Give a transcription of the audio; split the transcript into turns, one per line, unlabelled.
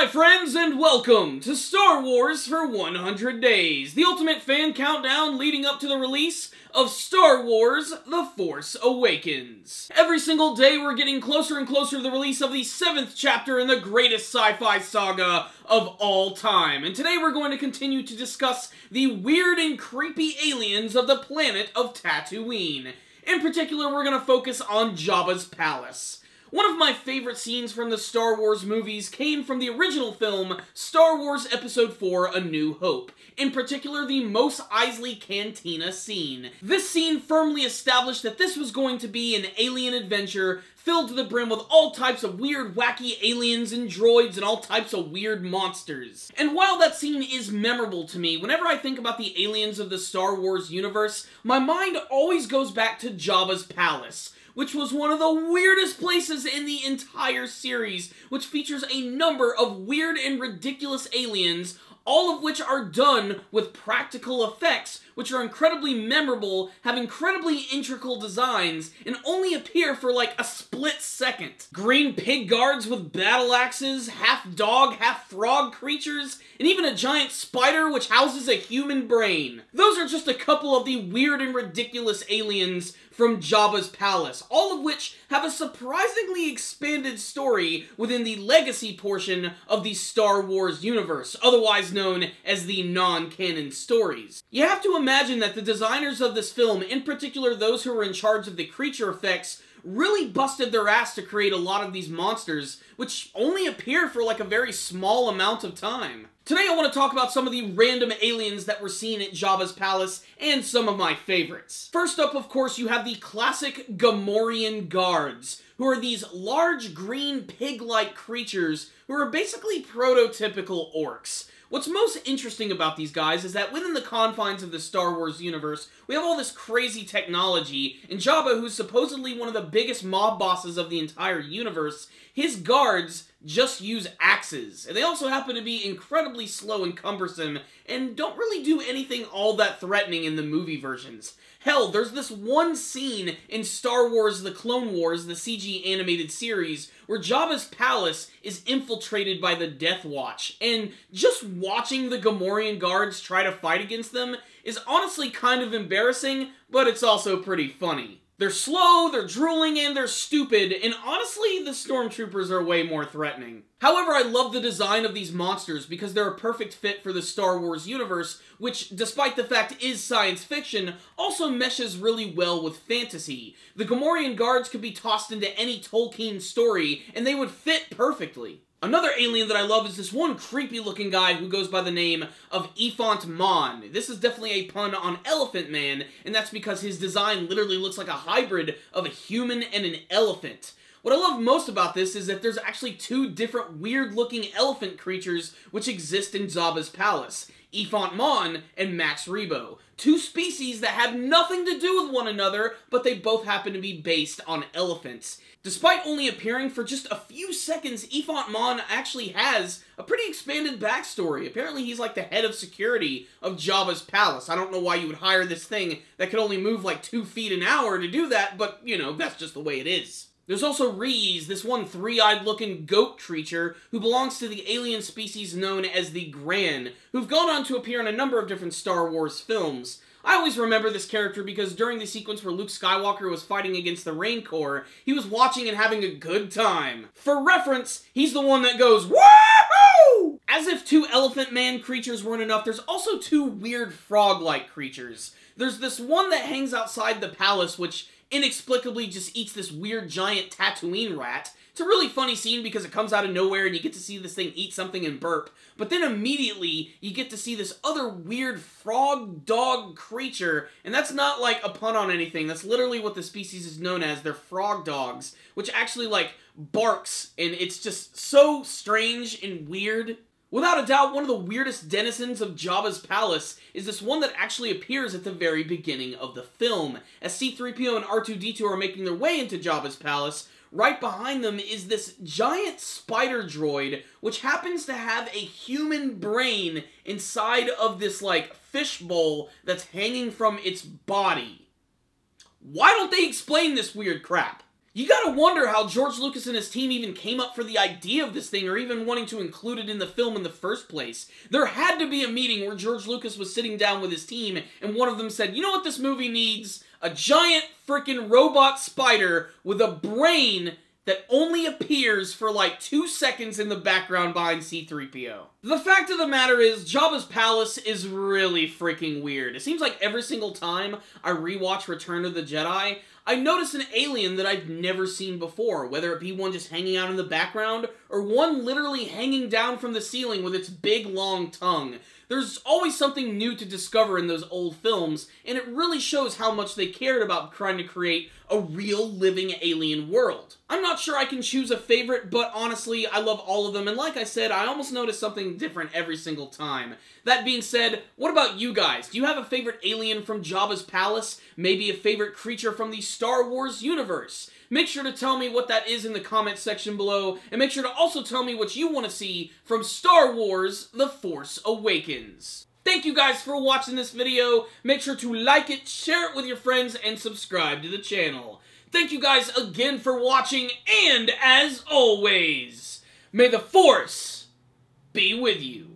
Hi friends, and welcome to Star Wars for 100 Days, the ultimate fan countdown leading up to the release of Star Wars The Force Awakens. Every single day we're getting closer and closer to the release of the 7th chapter in the greatest sci-fi saga of all time, and today we're going to continue to discuss the weird and creepy aliens of the planet of Tatooine. In particular, we're going to focus on Jabba's palace. One of my favorite scenes from the Star Wars movies came from the original film, Star Wars Episode 4, A New Hope. In particular, the Mos Eisley Cantina scene. This scene firmly established that this was going to be an alien adventure filled to the brim with all types of weird, wacky aliens and droids and all types of weird monsters. And while that scene is memorable to me, whenever I think about the aliens of the Star Wars universe, my mind always goes back to Jabba's palace, which was one of the weirdest places in the entire series, which features a number of weird and ridiculous aliens, all of which are done with practical effects, which are incredibly memorable, have incredibly intricate designs, and only appear for like a split second. Green pig guards with battle axes, half dog, half frog creatures, and even a giant spider which houses a human brain. Those are just a couple of the weird and ridiculous aliens from Jabba's palace, all of which have a surprisingly expanded story within the legacy portion of the Star Wars universe, otherwise known as the non-canon stories. You have to imagine that the designers of this film, in particular those who were in charge of the creature effects, really busted their ass to create a lot of these monsters, which only appear for like a very small amount of time. Today I want to talk about some of the random aliens that were seen at Jabba's palace, and some of my favorites. First up, of course, you have the classic Gamorrean guards, who are these large green pig-like creatures who are basically prototypical orcs. What's most interesting about these guys is that within the confines of the Star Wars universe, we have all this crazy technology, and Jabba, who's supposedly one of the biggest mob bosses of the entire universe, his guards just use axes, and they also happen to be incredibly slow and cumbersome, and don't really do anything all that threatening in the movie versions. Hell, there's this one scene in Star Wars The Clone Wars, the CG animated series, where Jabba's palace is infiltrated by the Death Watch, and just watching the Gamorrean guards try to fight against them is honestly kind of embarrassing, but it's also pretty funny. They're slow, they're drooling, and they're stupid, and honestly, the stormtroopers are way more threatening. However, I love the design of these monsters because they're a perfect fit for the Star Wars universe, which, despite the fact is science fiction, also meshes really well with fantasy. The Gamorrean guards could be tossed into any Tolkien story, and they would fit perfectly. Another alien that I love is this one creepy-looking guy who goes by the name of Ephant Mon. This is definitely a pun on Elephant Man, and that's because his design literally looks like a hybrid of a human and an elephant. What I love most about this is that there's actually two different weird-looking elephant creatures which exist in Jabba's palace. Ephant Mon and Max Rebo. Two species that have nothing to do with one another, but they both happen to be based on elephants. Despite only appearing for just a few seconds, Ephant Mon actually has a pretty expanded backstory. Apparently he's like the head of security of Jabba's palace. I don't know why you would hire this thing that could only move like 2 feet an hour to do that, but, you know, that's just the way it is. There's also Rees, this one three-eyed looking goat creature who belongs to the alien species known as the Gran, who've gone on to appear in a number of different Star Wars films. I always remember this character because during the sequence where Luke Skywalker was fighting against the Rancor, he was watching and having a good time. For reference, he's the one that goes, "Woohoo!" As if two Elephant Man creatures weren't enough, there's also two weird frog-like creatures. There's this one that hangs outside the palace, which inexplicably just eats this weird giant Tatooine rat. It's a really funny scene because it comes out of nowhere and you get to see this thing eat something and burp, but then immediately you get to see this other weird frog-dog creature, and that's not like a pun on anything, that's literally what the species is known as. They're frog dogs, which actually like barks, and it's just so strange and weird. Without a doubt, one of the weirdest denizens of Jabba's palace is this one that actually appears at the very beginning of the film. As C-3PO and R2-D2 are making their way into Jabba's palace, right behind them is this giant spider droid, which happens to have a human brain inside of this, like, fishbowl that's hanging from its body. Why don't they explain this weird crap? You gotta wonder how George Lucas and his team even came up for the idea of this thing, or even wanting to include it in the film in the first place. There had to be a meeting where George Lucas was sitting down with his team, and one of them said, you know what this movie needs? A giant freaking robot spider with a brain that only appears for like 2 seconds in the background behind C-3PO. The fact of the matter is, Jabba's palace is really freaking weird. It seems like every single time I rewatch Return of the Jedi, I notice an alien that I've never seen before, whether it be one just hanging out in the background, or one literally hanging down from the ceiling with its big long tongue. There's always something new to discover in those old films, and it really shows how much they cared about trying to create a real living alien world. I'm not sure I can choose a favorite, but honestly, I love all of them, and like I said, I almost notice something different every single time. That being said, what about you guys? Do you have a favorite alien from Jabba's palace? Maybe a favorite creature from the Star Wars universe? Make sure to tell me what that is in the comment section below, and make sure to also tell me what you want to see from Star Wars The Force Awakens. Thank you guys for watching this video. Make sure to like it, share it with your friends, and subscribe to the channel. Thank you guys again for watching, and as always, may the Force be with you.